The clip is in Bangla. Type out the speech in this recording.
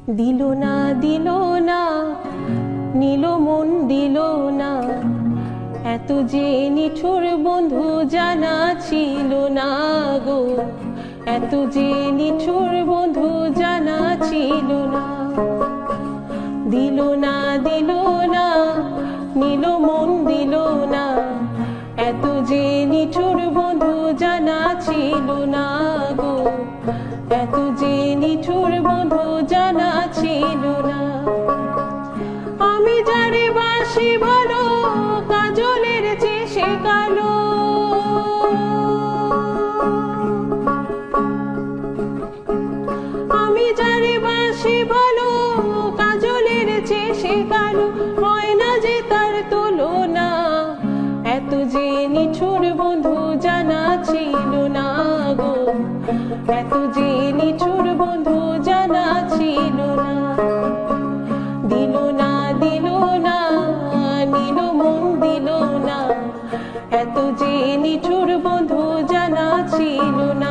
দিল না দিল না, নিল মন দিল না, এত যে নিঠুর বন্ধু জানা ছিল না গো, এত যে নিঠুর বন্ধু জানা ছিল না। দিল না দিল না, নিল মন দিল না, এত যে নিঠুর বন্ধু জানা ছিল না গো, এত যে নিঠুর বন্ধু জানা ছিল না। আমি যারে বাসি ভালো, কাজলের চেয়ে সে কালো। আমি যারে বাসি ভালো, কাজলের চেয়ে সে কালো, হয় না যে তার তুলনা, এত যে নিঠুর বন্ধু জানা ছিল না গো, এত যে নিঠুর বন্ধু জানা ছিল না। দিল না দিল না, নিল মন দিল না, এত যে নিঠুর বন্ধু জানা ছিল না।